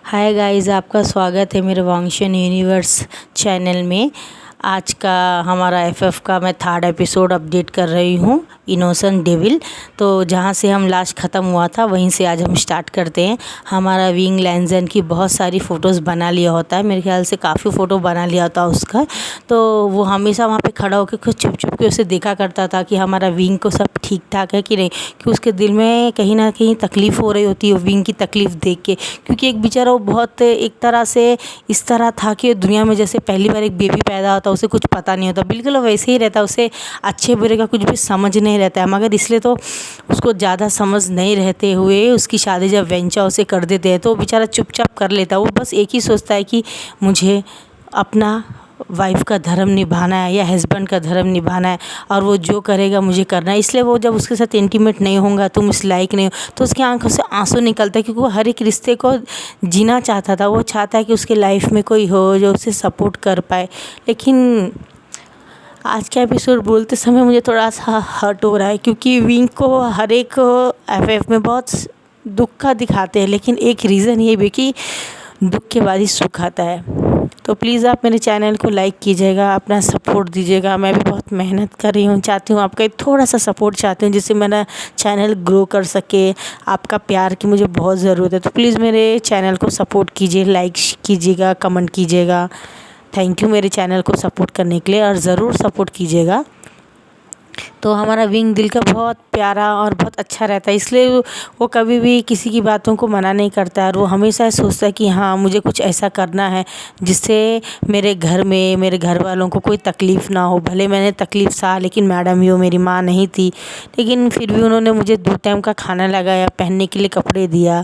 Hi guys, आपका स्वागत है मेरे वांगशन यूनिवर्स चैनल में। आज का हमारा एफएफ का मैं थर्ड एपिसोड अपडेट कर रही हूँ, इनोसेंट डेविल। तो जहाँ से हम लास्ट ख़त्म हुआ था वहीं से आज हम स्टार्ट करते हैं। हमारा विंग लैंजन की बहुत सारी फ़ोटोज़ बना लिया होता है, मेरे ख्याल से काफ़ी फ़ोटो बना लिया होता है उसका। तो वो हमेशा वहाँ पे खड़ा होकर कुछ छुप छुप के उसे देखा करता था कि हमारा विंग को सब ठीक ठाक है कि नहीं, कि उसके दिल में कहीं ना कहीं तकलीफ़ हो रही होती है विंग की तकलीफ़ देख के। क्योंकि एक बेचारा वो बहुत एक तरह से इस तरह था कि दुनिया में जैसे पहली बार एक बेबी पैदा होता, उसे कुछ पता नहीं होता, बिल्कुल वैसे ही रहता, उसे अच्छे बुरे का कुछ भी समझ नहीं रहता है। मगर इसलिए तो उसको ज़्यादा समझ नहीं रहते हुए उसकी शादी जब वेंचा उसे कर देते हैं तो वो बेचारा चुपचाप कर लेता है। वो बस एक ही सोचता है कि मुझे अपना वाइफ का धर्म निभाना है या हस्बैंड का धर्म निभाना है, और वो जो करेगा मुझे करना है। इसलिए वो जब उसके साथ इंटीमेट नहीं होगा, तुम इस लायक नहीं हो, तो उसकी आंखों से आंसू निकलता है, क्योंकि वो हर एक रिश्ते को जीना चाहता था। वो चाहता है कि उसके लाइफ में कोई हो जो उसे सपोर्ट कर पाए। लेकिन आज का एपिसोड बोलते समय मुझे थोड़ा सा हर्ट हो रहा है, क्योंकि विंग को हर एक एफएफ में बहुत दुख का दिखाते हैं, लेकिन एक रीज़न ये भी कि दुख के बाद ही सुख आता है। तो प्लीज़ आप मेरे चैनल को लाइक कीजिएगा, अपना सपोर्ट दीजिएगा। मैं भी बहुत मेहनत कर रही हूँ, चाहती हूँ आपका एक थोड़ा सा सपोर्ट चाहती हूँ, जिससे मेरा चैनल ग्रो कर सके। आपका प्यार की मुझे बहुत ज़रूरत है, तो प्लीज़ मेरे चैनल को सपोर्ट कीजिए, लाइक कीजिएगा, कमेंट कीजिएगा। थैंक यू मेरे चैनल को सपोर्ट करने के लिए, और ज़रूर सपोर्ट कीजिएगा। तो हमारा विंग दिल का बहुत प्यारा और बहुत अच्छा रहता है, इसलिए वो कभी भी किसी की बातों को मना नहीं करता है। और वो हमेशा सोचता है कि हाँ, मुझे कुछ ऐसा करना है जिससे मेरे घर में मेरे घर वालों को कोई तकलीफ़ ना हो। भले मैंने तकलीफ़ सहा, लेकिन मैडम ही वो मेरी माँ नहीं थी, लेकिन फिर भी उन्होंने मुझे 2 टाइम का खाना लगाया, पहनने के लिए कपड़े दिया।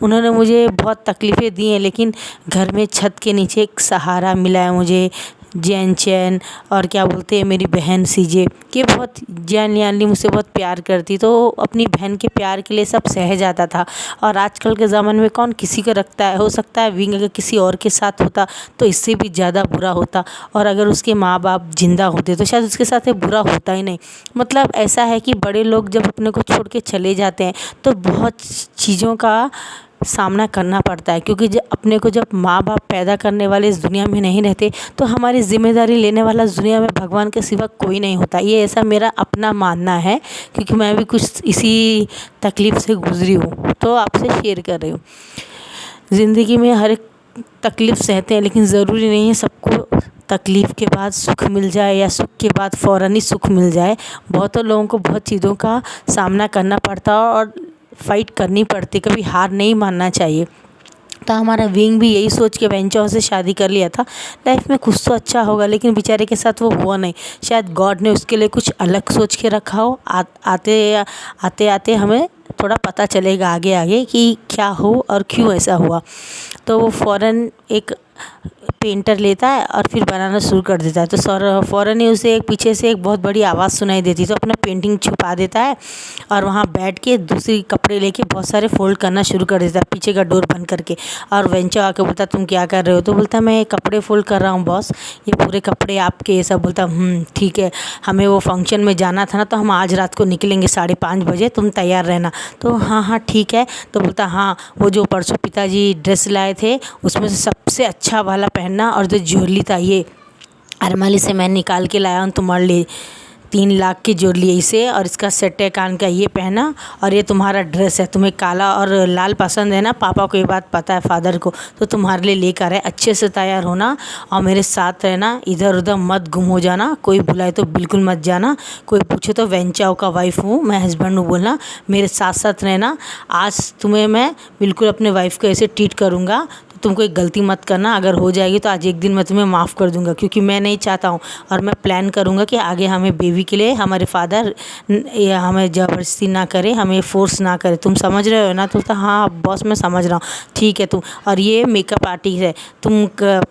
उन्होंने मुझे बहुत तकलीफ़ें दी हैं, लेकिन घर में छत के नीचे एक सहारा मिला है मुझे। जैन चैन और क्या बोलते हैं मेरी बहन सीजे, कि बहुत जान जानली मुझसे बहुत प्यार करती, तो अपनी बहन के प्यार के लिए सब सह जाता था। और आजकल के ज़माने में कौन किसी को रखता है। हो सकता है विंग अगर किसी और के साथ होता तो इससे भी ज़्यादा बुरा होता, और अगर उसके माँ बाप जिंदा होते तो शायद उसके साथ ये बुरा होता ही नहीं। मतलब ऐसा है कि बड़े लोग जब अपने को छोड़ के चले जाते हैं तो बहुत चीज़ों का सामना करना पड़ता है, क्योंकि जब अपने को जब माँ बाप पैदा करने वाले इस दुनिया में नहीं रहते तो हमारी ज़िम्मेदारी लेने वाला इस दुनिया में भगवान के सिवा कोई नहीं होता। ये ऐसा मेरा अपना मानना है, क्योंकि मैं भी कुछ इसी तकलीफ़ से गुज़री हूँ, तो आपसे शेयर कर रही हूँ। ज़िंदगी में हर एक तकलीफ़ सहते हैं, लेकिन ज़रूरी नहीं है सबको तकलीफ़ के बाद सुख मिल जाए या सुख के बाद फ़ौरन ही सुख मिल जाए। बहुतों लोगों को बहुत चीज़ों का सामना करना पड़ता है और फाइट करनी पड़ती, कभी हार नहीं मानना चाहिए। तो हमारा विंग भी यही सोच के वेंचर से शादी कर लिया था, लाइफ में कुछ तो अच्छा होगा, लेकिन बेचारे के साथ वो हुआ नहीं। शायद गॉड ने उसके लिए कुछ अलग सोच के रखा हो। आते आते हमें थोड़ा पता चलेगा आगे आगे कि क्या हो और क्यों ऐसा हुआ। तो वो फ़ौरन एक पेंटर लेता है और फिर बनाना शुरू कर देता है, तो फ़ौरन ही उसे एक पीछे से एक बहुत बड़ी आवाज़ सुनाई देती, तो अपना पेंटिंग छुपा देता है और वहाँ बैठ के दूसरी कपड़े लेके बहुत सारे फोल्ड करना शुरू कर देता है, पीछे का डोर बंद करके। और वेंचर आके बोलता तुम क्या कर रहे हो, तो बोलता मैं कपड़े फोल्ड कर रहा हूँ बॉस, ये पूरे कपड़े आपके। ये सब बोलता ठीक है, हमें वो फंक्शन में जाना था ना, तो हम आज रात को निकलेंगे 5:30 बजे, तुम तैयार रहना। तो हाँ हाँ ठीक है। तो बोलता हाँ, वो जो परसों पिताजी ड्रेस लाए थे उसमें से सबसे अच्छा वाला पहनना, और जो ज्वेलरी था ये अरमाली से मैं निकाल के लाया हूँ तुम्हारे लिए, 3 लाख की ज्वेलरी इसे, और इसका सेट है कान का, ये पहना। और ये तुम्हारा ड्रेस है, तुम्हें काला और लाल पसंद है ना, पापा को ये बात पता है, फादर को, तो तुम्हारे लिए लेकर है। अच्छे से तैयार होना और मेरे साथ रहना, इधर उधर मत गुम हो जाना, कोई बुलाए तो बिल्कुल मत जाना, कोई पूछे तो वेंचाओ का वाइफ हूँ मैं, हस्बैंड हूँ बोलना, मेरे साथ साथ रहना। आज तुम्हें मैं बिल्कुल अपने वाइफ को ऐसे ट्रीट करूँगा, तुम कोई गलती मत करना, अगर हो जाएगी तो आज एक दिन मैं तुम्हें माफ़ कर दूंगा, क्योंकि मैं नहीं चाहता हूँ। और मैं प्लान करूँगा कि आगे हमें बेबी के लिए हमारे फादर हमें ज़बरदस्ती ना करे, हमें फोर्स ना करे। तुम समझ रहे हो ना। तो हाँ बॉस मैं समझ रहा हूँ, ठीक है। तुम और ये मेकअप आर्टिस्ट है, तुम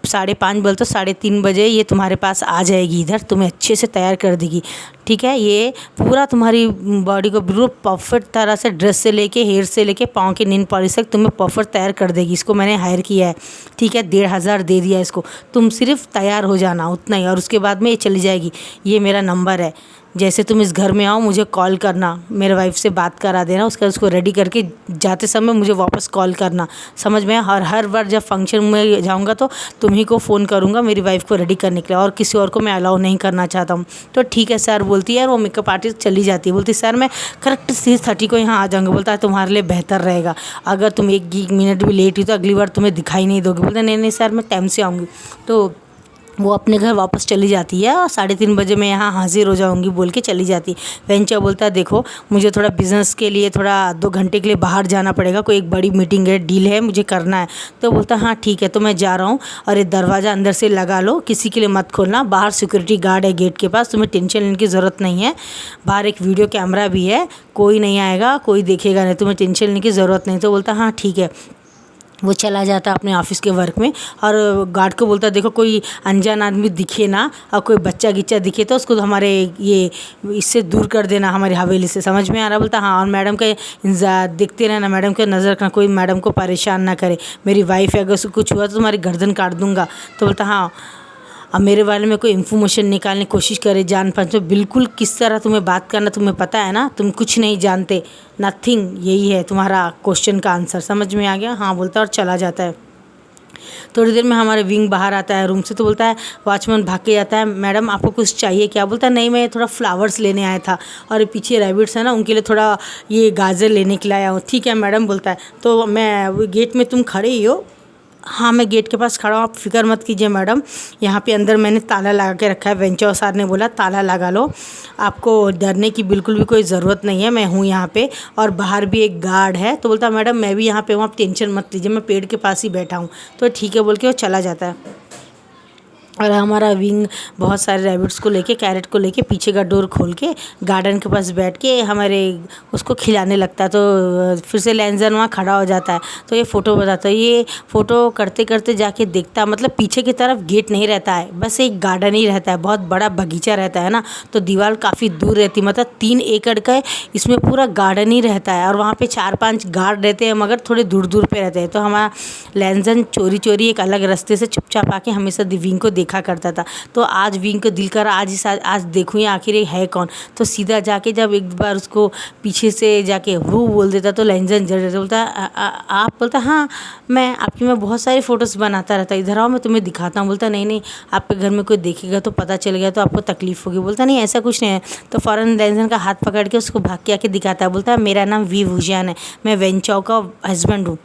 5:30 बोल तो 3:30 बजे ये तुम्हारे पास आ जाएगी, इधर तुम्हें अच्छे से तैयार कर देगी, ठीक है। ये पूरा तुम्हारी बॉडी को बिल्कुल परफेक्ट तरह से ड्रेस से लेके हेयर से लेके पाँव के नेल पॉलिश तक तुम्हें परफेक्ट तैयार कर देगी। इसको मैंने हायर किया है, ठीक है, 1,500 दे दिया इसको, तुम सिर्फ तैयार हो जाना उतना ही, और उसके बाद में ये चली जाएगी। ये मेरा नंबर है, जैसे तुम इस घर में आओ मुझे कॉल करना, मेरे वाइफ से बात करा देना, उसको रेडी करके जाते समय मुझे वापस कॉल करना, समझ में? हर बार जब फंक्शन में जाऊँगा तो तुम्ही को फ़ोन करूँगा मेरी वाइफ को रेडी करने के लिए, और किसी और को मैं अलाउ नहीं करना चाहता हूँ। तो ठीक है सर बोलती है, और वो मेकअप आर्टिस्ट चली जाती है। बोलती सर मैं करेक्ट 6:30 को यहाँ आ जाऊँगा। बोलता है तुम्हारे लिए बेहतर रहेगा, अगर तुम एक मिनट भी लेट हुई तो अगली बार तुम्हें दिखाई नहीं दोगे। बोलते नहीं नहीं सर मैं टाइम से आऊँगी। तो वो अपने घर वापस चली जाती है, और 3:30 बजे मैं यहाँ हाजिर हो जाऊँगी बोल के चली जाती है। वेंचर बोलता है देखो मुझे थोड़ा बिज़नेस के लिए थोड़ा 2 घंटे के लिए बाहर जाना पड़ेगा, कोई एक बड़ी मीटिंग है, डील है, मुझे करना है। तो बोलता है हाँ ठीक है तो मैं जा रहा हूँ, और ये दरवाज़ा अंदर से लगा लो, किसी के लिए मत खोलना, बाहर सिक्योरिटी गार्ड है गेट के पास, तुम्हें टेंशन लेने की ज़रूरत नहीं है, बाहर एक वीडियो कैमरा भी है, कोई नहीं आएगा, कोई देखेगा नहीं, तुम्हें टेंशन लेने की ज़रूरत नहीं। तो बोलता हाँ ठीक है। वो चला जाता अपने ऑफिस के वर्क में, और गार्ड को बोलता देखो कोई अनजान आदमी दिखे ना, और कोई बच्चा गिच्चा दिखे तो उसको हमारे ये इससे दूर कर देना, हमारी हवेली से। समझ में आ रहा? बोलता हाँ, और मैडम का देखते रहना, मैडम का नज़र रखना, कोई मैडम को परेशान ना करे, मेरी वाइफ है, अगर उसको कुछ हुआ तो तुम्हारी गर्दन काट दूंगा। तो बोलता हाँ, अब मेरे बारे में कोई इन्फॉर्मेशन निकालने की कोशिश करे, जान पहचान, तो बिल्कुल किस तरह तुम्हें बात करना तुम्हें पता है ना, तुम कुछ नहीं जानते, नथिंग, यही है तुम्हारा क्वेश्चन का आंसर। समझ में आ गया? हाँ बोलता है, और चला जाता है। थोड़ी देर में हमारे विंग बाहर आता है रूम से, तो बोलता है वॉचमैन भाग के जाता है, मैडम आपको कुछ चाहिए क्या? बोलता है नहीं मैं थोड़ा फ्लावर्स लेने आया था, और पीछे रैबिट्स है ना उनके लिए थोड़ा ये गाजर लेने के लिए आया हूँ। ठीक है मैडम बोलता है, तो मैं गेट में तुम खड़े ही हो? हाँ मैं गेट के पास खड़ा हूँ, आप फिक्र मत कीजिए मैडम, यहाँ पे अंदर मैंने ताला लगा के रखा है। वेंचर सर ने बोला ताला लगा लो, आपको डरने की बिल्कुल भी कोई ज़रूरत नहीं है, मैं हूँ यहाँ पे, और बाहर भी एक गार्ड है। तो बोलता मैडम मैं भी यहाँ पे हूँ, आप टेंशन मत लीजिए, मैं पेड़ के पास ही बैठा हूँ। तो ठीक है बोल के वो चला जाता है। और हमारा विंग बहुत सारे रैबिट्स को लेके, कैरेट को लेके पीछे का डोर खोल के गार्डन के पास बैठ के हमारे उसको खिलाने लगता है। तो फिर से लेंजर वहाँ खड़ा हो जाता है, तो ये फ़ोटो बताता है। ये फ़ोटो करते करते जाके देखता, मतलब पीछे की तरफ गेट नहीं रहता है, बस एक गार्डन ही रहता है, बहुत बड़ा बगीचा रहता है ना, तो दीवार काफ़ी दूर रहती है, मतलब 3 एकड़ का इसमें पूरा गार्डन ही रहता है, और वहाँ पे 4-5 गार्ड रहते हैं, मगर थोड़े दूर दूर पे रहते हैं। तो हमारा लेंजन चोरी चोरी एक अलग रास्ते से चुपचाप आके हमेशा विंग को देखा करता था। तो आज विंग को दिल कर आज देखूँ ये आखिर ये है कौन। तो सीधा जाके जब एक बार उसको पीछे से जाके वो बोल देता, तो लेंजन जड़ देता, बोलता आप? बोलता हाँ मैं आपकी मैं बहुत सारी फ़ोटोज़ बनाता रहता, इधर आओ मैं तुम्हें दिखाता हूँ। बोलता नहीं नहीं, आपके घर में कोई देखेगा तो पता चल गया तो आपको तकलीफ़ होगी। बोलता नहीं ऐसा कुछ नहीं है। तो फ़ौरन लेंजन का हाथ पकड़ के उसको भाग के आके दिखाता है। बोलता है मेरा नाम वी वुजियान है, मैं वेंचाओ का हस्बैंड हूँ।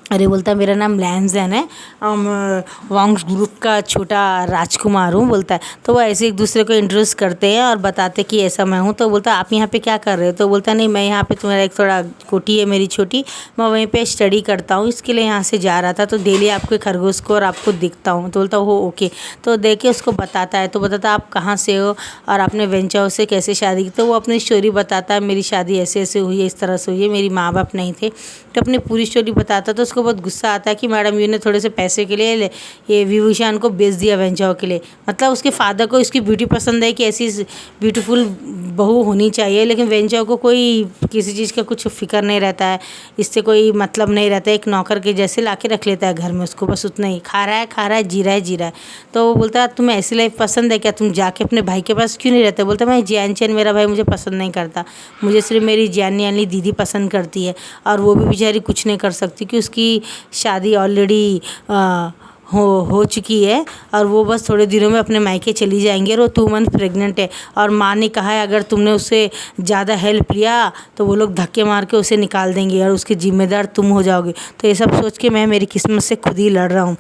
अरे बोलता मेरा नाम लैंजन है, वांग्स ग्रुप का छोटा राजकुमार हूँ। बोलता है तो वो ऐसे एक दूसरे को इंट्रोड्यूस करते हैं और बताते कि ऐसा मैं हूँ। तो बोलता आप यहाँ पे क्या कर रहे हो? तो बोलता नहीं मैं यहाँ पे, तुम्हारा एक थोड़ा कोठी है मेरी छोटी, मैं वहीं पे स्टडी करता हूँ, इसके लिए यहाँ से जा रहा था, तो डेली आपके खरगोश को और आपको दिखता हूँ। तो बोलता हो ओके। तो देख के उसको बताता है, तो बताता आप कहाँ से हो और आपने वेंचाओ से कैसे शादी की। तो वो अपनी स्टोरी बताता है, मेरी शादी ऐसे ऐसे हुई है, इस तरह से हुई है, मेरी माँ बाप नहीं थे। तो अपनी पूरी स्टोरी बताता, तो उसको बहुत गुस्सा आता है कि मैडम यू ने थोड़े से पैसे के लिए ये विभूषण को बेच दिया वेंचाओ के लिए। मतलब उसके फादर को इसकी ब्यूटी पसंद है कि ऐसी ब्यूटीफुल बहू होनी चाहिए, लेकिन वेंचाओ को कोई किसी चीज़ का कुछ फिक्र नहीं रहता है, इससे कोई मतलब नहीं रहता है, एक नौकर के जैसे ला के रख लेता है घर में उसको, बस उतना ही खा रहा है जी रहा है। तो वो बोलता है तुम्हें ऐसी लाइफ पसंद है क्या, तुम जाके अपने भाई के पास क्यों नहीं रहते? बोलता मैं जैन चैन मेरा भाई मुझे पसंद नहीं करता, मुझे सिर्फ मेरी जानी वाली दीदी पसंद करती है, और वो भी बेचारी कुछ नहीं कर सकती कि उसकी शादी ऑलरेडी हो चुकी है, और वो बस थोड़े दिनों में अपने मायके चली जाएंगी, और वो 2 मंथ प्रेग्नेंट है, और माँ ने कहा है अगर तुमने उससे ज़्यादा हेल्प लिया तो वो लोग धक्के मार के उसे निकाल देंगे और उसके जिम्मेदार तुम हो जाओगे। तो ये सब सोच के मैं मेरी किस्मत से खुद ही लड़ रहा हूँ।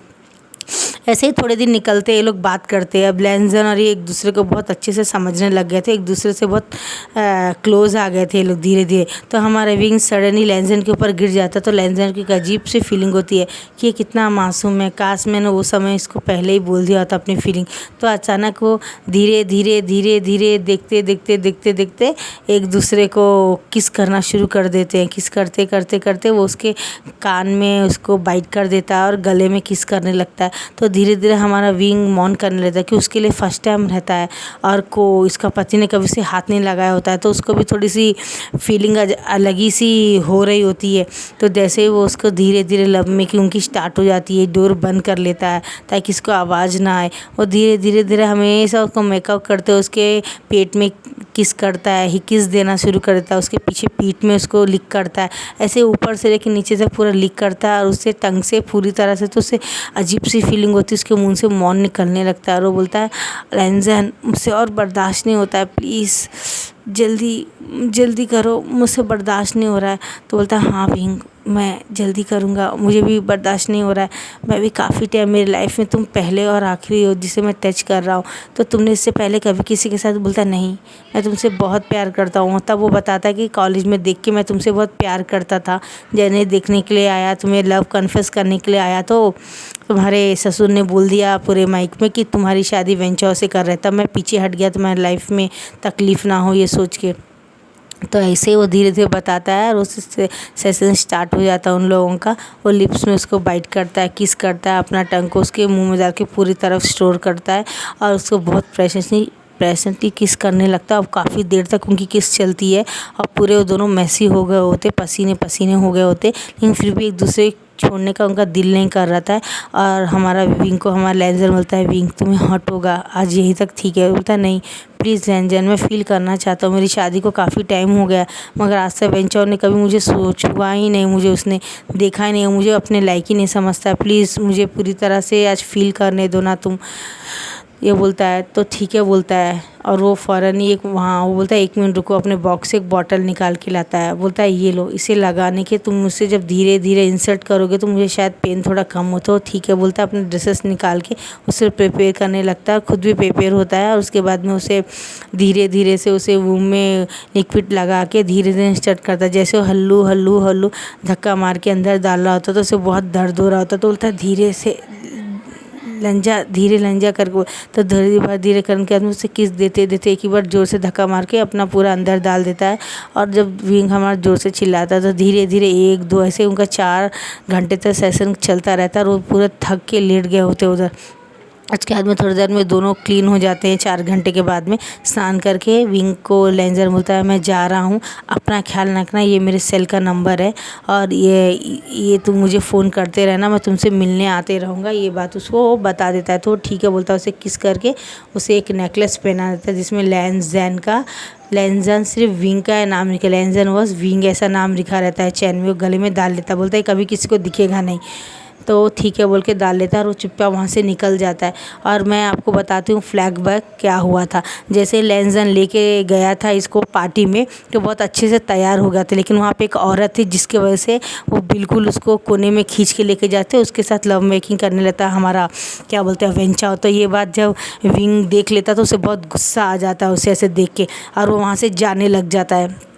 ऐसे ही थोड़े दिन निकलते ये लोग बात करते हैं। अब लेंजन और ये एक दूसरे को बहुत अच्छे से समझने लग गए थे, एक दूसरे से बहुत क्लोज आ गए थे ये लोग धीरे धीरे। तो हमारा विंग सडनली लेंजन के ऊपर गिर जाता, तो लेंजन की एक अजीब सी फीलिंग होती है कि ये कितना मासूम है, काश मैंने वो समय इसको पहले ही बोल दिया होता अपनी फीलिंग। तो अचानक वो धीरे धीरे धीरे धीरे देखते देखते देखते देखते एक दूसरे को किस करना शुरू कर देते हैं। किस करते करते करते वो उसके कान में उसको बाइट कर देता है और गले में किस करने लगता है। तो धीरे धीरे हमारा विंग मौन करने लगता है कि उसके लिए फर्स्ट टाइम रहता है और को इसका पति ने कभी से हाथ नहीं लगाया होता है, तो उसको भी थोड़ी सी फीलिंग अलग ही सी हो रही होती है। तो जैसे ही वो उसको धीरे धीरे लव मेकिंग उनकी स्टार्ट हो जाती है, डोर बंद कर लेता है ताकि इसको आवाज़ ना आए, और धीरे धीरे धीरे हमेशा उसको मेकअप करते हुए उसके पेट में किस करता है, ही किस देना शुरू कर देता है, उसके पीछे पीठ में उसको लिक करता है, ऐसे ऊपर से लेकर नीचे तक पूरा लिक करता है, और उससे टंग से पूरी तरह से, तो उससे अजीब सी फीलिंग होती है, उसके मुंह से मौन निकलने लगता है और वो बोलता है लैंजन मुझसे और बर्दाश्त नहीं होता है, प्लीज़ जल्दी जल्दी करो, मुझसे बर्दाश्त नहीं हो रहा है। तो बोलता है हाँ विंग मैं जल्दी करूँगा, मुझे भी बर्दाश्त नहीं हो रहा है, मैं भी काफ़ी टाइम मेरी लाइफ में तुम पहले और आखिरी हो जिसे मैं टच कर रहा हूँ, तो तुमने इससे पहले कभी किसी के साथ? बोलता नहीं मैं तुमसे बहुत प्यार करता हूँ। तब वो बताता है कि कॉलेज में देख के मैं तुमसे बहुत प्यार करता था, जैने देखने के लिए आया, तुम्हें लव कन्फेस करने के लिए आया, तो तुम्हारे ससुर ने बोल दिया पूरे माइक में कि तुम्हारी शादी वेंचर से कर रहे, तब मैं पीछे हट गया, तुम्हारी लाइफ में तकलीफ़ ना हो ये सोच के। तो ऐसे ही वो धीरे धीरे बताता है और उससे सेशन स्टार्ट हो जाता है उन लोगों का। वो लिप्स में उसको बाइट करता है, किस करता है, अपना टंग को उसके मुंह में डाल के पूरी तरफ स्टोर करता है और उसको बहुत प्रेशेंटली किस करने लगता है। अब काफ़ी देर तक उनकी किस चलती है और पूरे वो दोनों मैसी हो गए होते, पसीने पसीने हो गए होते, लेकिन फिर भी एक दूसरे छोड़ने का उनका दिल नहीं कर रहा था। और हमारा विंग को हमारा लैंजर बोलता है विंग तुम्हें हर्ट होगा, आज यहीं तक ठीक है। बोलता है नहीं प्लीज़ लैंजर मैं फ़ील करना चाहता हूँ, मेरी शादी को काफ़ी टाइम हो गया, मगर आज तक वेंचर ने कभी मुझे छुआ ही नहीं, मुझे उसने देखा ही नहीं, मुझे अपने लायक ही नहीं समझता, प्लीज़ मुझे पूरी तरह से आज फ़ील करने दो ना तुम। ये बोलता है तो ठीक है बोलता है, और वो फ़ौरन ही वो बोलता है 1 मिनट रुको, अपने बॉक्स से एक बॉटल निकाल के लाता है। बोलता है ये लो, इसे लगाने के तुम मुझसे जब धीरे धीरे इंसर्ट करोगे तो मुझे शायद पेन थोड़ा कम हो। तो ठीक है बोलता है, अपने ड्रेसेस निकाल के उससे प्रिपेयर करने लगता है, खुद भी प्रिपेयर होता है, और उसके बाद में उसे धीरे धीरे से उसे मुँह में लिक्विड लगा के धीरे धीरे इंसर्ट करता है। जैसे वो हल्लू हल्लू हल्लू धक्का मार के अंदर डाल रहा होता तो उसे बहुत दर्द हो रहा होता, तो बोलता है धीरे से धीरे लंजा करके, तो धीरे करने के बाद में उसे किस देते देते एक ही बार ज़ोर से धक्का मार के अपना पूरा अंदर डाल देता है। और जब विंग हमारा ज़ोर से चिल्लाता है तो धीरे धीरे 1-2 ऐसे उनका 4 घंटे तक सेशन चलता रहता है और वो पूरा थक के लेट गए होते उधर। उसके बाद में थोड़ी देर में दोनों क्लीन हो जाते हैं। 4 घंटे के बाद में स्नान करके विंग को लैंजर बोलता है मैं जा रहा हूँ, अपना ख्याल रखना, ये मेरे सेल का नंबर है और ये तुम मुझे फ़ोन करते रहना, मैं तुमसे मिलने आते रहूँगा। ये बात उसको बता देता है तो ठीक है बोलता है। उसे किस करके उसे एक नेकलेस पहना देता है जिसमें लैंजन सिर्फ विंग का नाम लिखा, लैंजन वॉज विंग ऐसा नाम लिखा रहता है चैन में, वो गले में डाल लेता है। बोलता है कभी किसी को दिखेगा नहीं, तो ठीक है बोल के डाल लेता है और वो चुपचाप वहाँ से निकल जाता है। और मैं आपको बताती हूँ फ्लैशबैक क्या हुआ था। जैसे लैंजन लेके गया था इसको पार्टी में तो बहुत अच्छे से तैयार हो गया था, लेकिन वहाँ पे एक औरत थी जिसकी वजह से वो बिल्कुल उसको कोने में खींच के लेके जाते, उसके साथ लव मेकिंग करने लगता है हमारा क्या बोलते हैं वेंचर। तो ये बात जब विंग देख लेता तो उसे बहुत गुस्सा आ जाता है उसे ऐसे देख के, और वो वहाँ से जाने लग जाता है।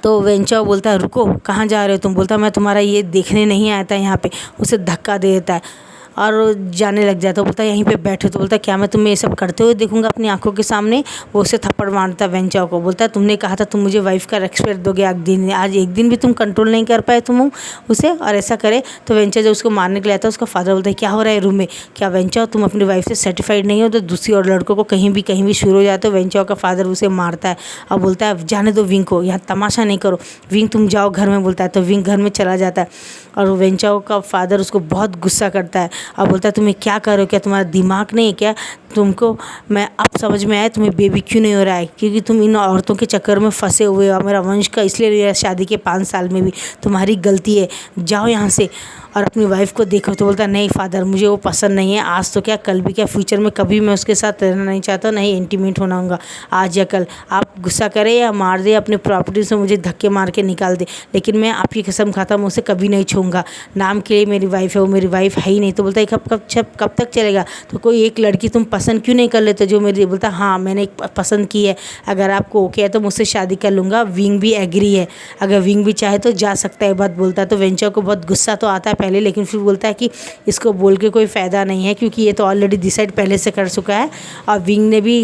तो वेंचर बोलता है रुको कहाँ जा रहे हो तुम। बोलता है मैं तुम्हारा ये देखने नहीं आया था यहाँ पे। उसे धक्का दे देता है और वो जाने लग जाता है। बोलता है यहीं पे बैठो। तो बोलता है क्या मैं तुम्हें ये सब करते हुए देखूंगा अपनी आंखों के सामने। वो उसे थप्पड़ मारता है वेंचर को। बोलता है तुमने कहा था तुम मुझे वाइफ का रेस्पेक्ट दोगे, आज एक दिन भी तुम कंट्रोल नहीं कर पाए तुम उसे, और ऐसा करे। तो वेंचर जब उसको मारने के लिए आता है उसका फादर बोलता है क्या हो रहा है रूम में, क्या वेंचर तुम अपनी वाइफ से सर्टिफाइड नहीं हो तो दूसरी और लड़कों को कहीं भी शुरू हो जाते हो। वेंचर का फादर उसे मारता है और बोलता है जाने दो विंग को, यहाँ तमाशा नहीं करो, विंग तुम जाओ घर में। बोलता है तो विंग घर में चला जाता है और वेंचर का फादर उसको बहुत गुस्सा करता है और बोलता है तुम्हें क्या करो, क्या तुम्हारा दिमाग नहीं है क्या, तुमको मैं अब समझ में आया तुम्हें बेबी क्यों नहीं हो रहा है, क्योंकि तुम इन औरतों के चक्कर में फंसे हुए हो। मेरा वंश का इसलिए नहीं है, शादी के 5 साल में भी तुम्हारी गलती है, जाओ यहाँ से और अपनी वाइफ को देखो। तो बोलता नहीं फादर मुझे वो पसंद नहीं है, आज तो क्या कल भी क्या, फ्यूचर में कभी मैं उसके साथ रहना नहीं चाहता, नहीं इंटीमेट होना होगा आज या कल। आप गुस्सा करें या मार दे, अपनी प्रॉपर्टी से मुझे धक्के मार के निकाल दे, लेकिन मैं आपकी कसम खाता हूँ उसे कभी नहीं छूऊंगा। नाम के लिए मेरी वाइफ है, वो मेरी वाइफ है ही नहीं। तो बोलता है कब तक चलेगा, तो कोई एक लड़की तुम पसंद क्यों नहीं कर लेते जो मेरी। बोलता हाँ मैंने एक पसंद की है, अगर आपको ओके है तो मुझसे शादी कर लूँगा। विंग भी एग्री है, अगर विंग भी चाहे तो जा सकता है बात। बोलता है तो वेंचर को बहुत गुस्सा तो आता है पहले, लेकिन फिर बोलता है कि इसको बोल के कोई फ़ायदा नहीं है क्योंकि ये तो ऑलरेडी डिसाइड पहले से कर चुका है। और विंग ने भी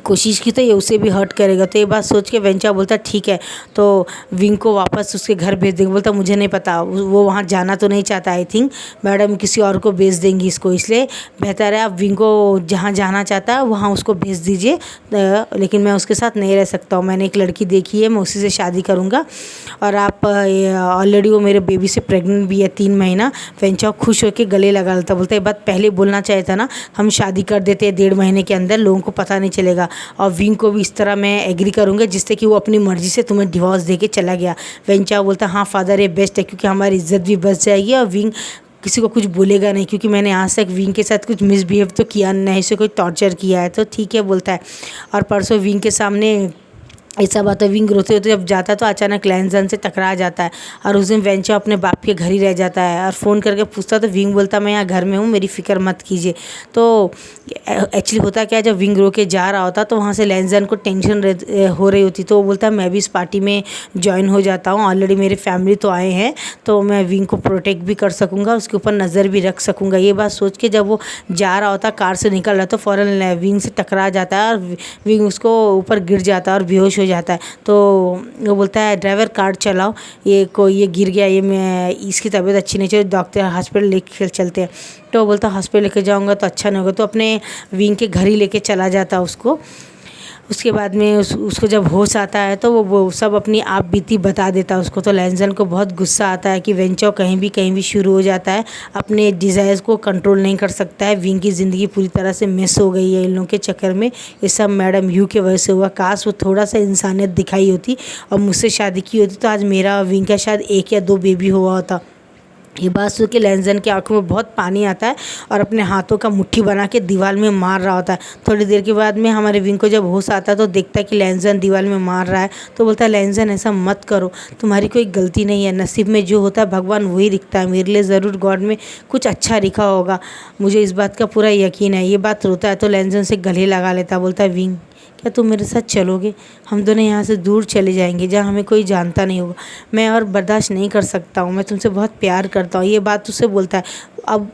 कोशिश की तो ये उसे भी हर्ट करेगा। तो ये बात सोच के वेंचा बोलता ठीक है, तो विंग को वापस उसके घर भेज देंगे। बोलता मुझे नहीं पता, वो वहाँ जाना तो नहीं चाहता। आई थिंक मैडम किसी और को भेज देंगी इसको, इसलिए बेहतर है आप विंग को जहाँ जाना चाहता है वहाँ उसको भेज दीजिए। लेकिन मैं उसके साथ नहीं रह सकता हूँ, मैंने एक लड़की देखी है, मैं उसी से शादी करूँगा। और आप ऑलरेडी वो मेरे बेबी से प्रेग्नेंट भी है 3 महीना। वेंचा खुश होकर गले लगा लेता, बोलता ये बात पहले बोलना चाहिए था ना, हम शादी कर देते 1.5 महीने के अंदर, लोगों को पता नहीं चलेगा। और विंग को भी इस तरह मैं एग्री करूँगा जिससे कि वो अपनी मर्ज़ी से तुम्हें डिवोर्स दे के चला गया। वेंचा बोलता हाँ फादर ये बेस्ट है, क्योंकि हमारी इज्जत भी बच जाएगी और विंग किसी को कुछ बोलेगा नहीं, क्योंकि मैंने आज तक विंग के साथ कुछ मिसबिहेव तो किया नहीं, इसे कोई टॉर्चर किया है। तो ठीक है बोलता है। और परसों विंग के सामने ऐसा बात है, विंग रोते रोते जब जाता है तो अचानक लैंजन से टकरा जाता है। और उस दिन वेंचा अपने बाप के घर ही रह जाता है और फ़ोन करके पूछता तो विंग बोलता मैं यहाँ घर में हूँ, मेरी फ़िक्र मत कीजिए। तो एक्चुअली होता क्या, जब विंग रो के जा रहा होता तो वहाँ से लैंजन को टेंशन हो रही होती, तो वो बोलता मैं भी इस पार्टी में ज्वाइन हो जाता हूँ, ऑलरेडी मेरी फैमिली तो आए हैं, तो मैं विंग को प्रोटेक्ट भी कर सकूँगा, उसके ऊपर नज़र भी रख सकूँगा। ये बात सोच के जब वो जा रहा होता, कार से निकल रहा तो फ़ौरन विंग से टकरा जाता है और विंग उसको ऊपर गिर जाता है और बेहोश हो जाता है। तो वो बोलता है ड्राइवर कार चलाओ, ये गिर गया, ये मैं इसकी तबीयत अच्छी नहीं चली, डॉक्टर हॉस्पिटल लेके चलते हैं। तो वो बोलता हॉस्पिटल लेके जाऊंगा तो अच्छा नहीं होगा, तो अपने विंग के घर ही लेके चला जाता उसको। उसके बाद में उसको जब होश आता है तो वो सब अपनी आप बीती बता देता है उसको। तो लैंजन को बहुत गुस्सा आता है कि वेंचा कहीं भी शुरू हो जाता है, अपने डिज़ायर्स को कंट्रोल नहीं कर सकता है। विंग की ज़िंदगी पूरी तरह से मिस हो गई है इन लोगों के चक्कर में। ये सब मैडम यू के वजह से हुआ। काश वो थोड़ा सा इंसानियत दिखाई होती और मुझसे शादी की होती तो आज मेरा विंग का शायद 1 या 2 बेबी हुआ होता। ये बात सुन के लैंजन की आंखों में बहुत पानी आता है और अपने हाथों का मुट्ठी बना के दीवार में मार रहा होता है। थोड़ी देर के बाद में हमारे विंग को जब होश आता है तो देखता है कि लैंजन दीवार में मार रहा है। तो बोलता है लैंजन ऐसा मत करो, तुम्हारी कोई गलती नहीं है, नसीब में जो होता है भगवान वही लिखता है, मेरे लिए ज़रूर गॉड में कुछ अच्छा लिखा होगा, मुझे इस बात का पूरा यकीन है। ये बात रोता है तो लैंजन से गले लगा लेता है, बोलता है विंग क्या तुम मेरे साथ चलोगे, हम दोनों यहाँ से दूर चले जाएंगे जहाँ हमें कोई जानता नहीं होगा, मैं और बर्दाश्त नहीं कर सकता हूँ, मैं तुमसे बहुत प्यार करता हूँ। ये बात उससे बोलता है। अब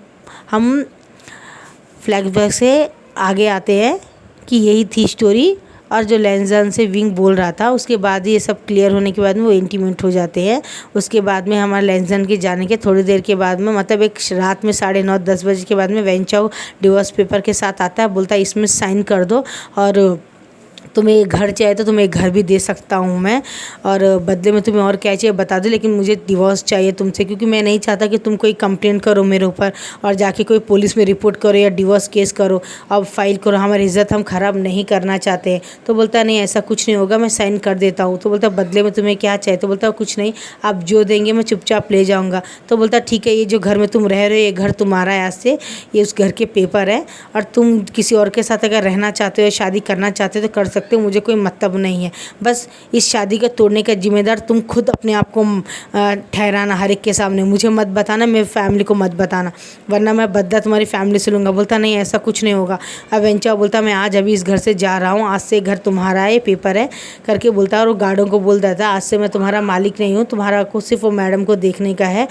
हम फ्लैशबैक से आगे आते हैं कि यही थी स्टोरी, और जो लैंजन से विंग बोल रहा था उसके बाद ये सब क्लियर होने के बाद में वो इंटीमेट हो जाते हैं। उसके बाद में हमारे लैंजन के जाने के थोड़ी देर के बाद में, मतलब एक रात में 9:30-10 बजे के बाद में वेंचाओ डिवोर्स पेपर के साथ आता है, बोलता है इसमें साइन कर दो और तुम्हें घर चाहिए तो तुम्हें घर भी दे सकता हूँ मैं, और बदले में तुम्हें और क्या चाहिए बता दो, लेकिन मुझे डिवोर्स चाहिए तुमसे, क्योंकि मैं नहीं चाहता कि तुम कोई कंप्लेंट करो मेरे ऊपर और जाके कोई पुलिस में रिपोर्ट करो या डिवोर्स केस करो, अब फाइल करो, हमारी इज़्ज़त हम ख़राब नहीं करना चाहते हैं। तो बोलता नहीं ऐसा कुछ नहीं होगा, मैं साइन कर देता हूँ। तो बोलता बदले में तुम्हें क्या चाहिए, तो बोलता कुछ नहीं, आप जो देंगे मैं चुपचाप ले जाऊँगा। तो बोलता ठीक है, ये जो घर में तुम रह रहे हो ये घर तुम्हारा है, आज से ये उस घर के पेपर है, और तुम किसी और के साथ अगर रहना चाहते हो या शादी करना चाहते हो तो कर सकते हो, मुझे कोई मतलब नहीं है, बस इस शादी को तोड़ने का जिम्मेदार तुम खुद अपने आप को ठहराना हर एक के सामने, मुझे मत बताना, मेरी फैमिली को मत बताना, वरना मैं बदला तुम्हारी फैमिली से लूँगा। बोलता नहीं ऐसा कुछ नहीं होगा। अब वेंचा बोलता मैं आज अभी इस घर से जा रहा हूँ, आज से घर तुम्हारा है, पेपर है करके बोलता है, और वो गार्डों को बोल देता आज से मैं तुम्हारा मालिक नहीं हूँ, तुम्हारा को सिर्फ वो मैडम को देखने का है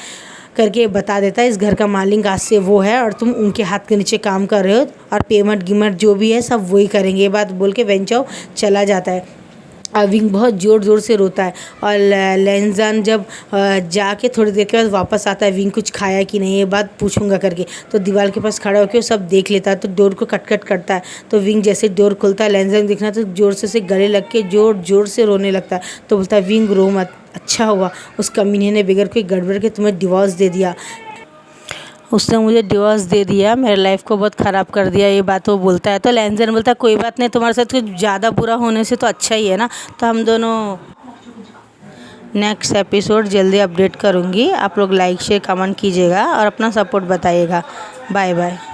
करके बता देता है। इस घर का मालिक आज से वो है और तुम उनके हाथ के नीचे काम कर रहे हो, और पेमेंट गिमेंट जो भी है सब वही करेंगे। ये बात बोल के वेंचाओ चला जाता है। विंग बहुत ज़ोर ज़ोर से रोता है, और लैंजन जब जाके थोड़ी देर के बाद वापस आता है, विंग कुछ खाया कि नहीं ये बात पूछूंगा करके, तो दीवार के पास खड़ा होकर सब देख लेता है, तो डोर को खटखट करता है। तो विंग जैसे डोर खुलता है, लैंजन देखना तो ज़ोर से गले लग के ज़ोर ज़ोर से रोने लगता है। तो बोलता है विंग रो मत, अच्छा हुआ उस कमीने ने बगैर कोई गड़बड़ के तुम्हें डिवोर्स दे दिया, उसने मुझे डिवोर्स दे दिया, मेरे लाइफ को बहुत ख़राब कर दिया, ये बात वो बोलता है। तो लैंजन बोलता है कोई बात नहीं, तुम्हारे साथ कुछ ज़्यादा बुरा होने से तो अच्छा ही है ना। तो हम दोनों नेक्स्ट एपिसोड जल्दी अपडेट करूँगी, आप लोग लाइक शेयर कमेंट कीजिएगा और अपना सपोर्ट बताइएगा। Bye bye.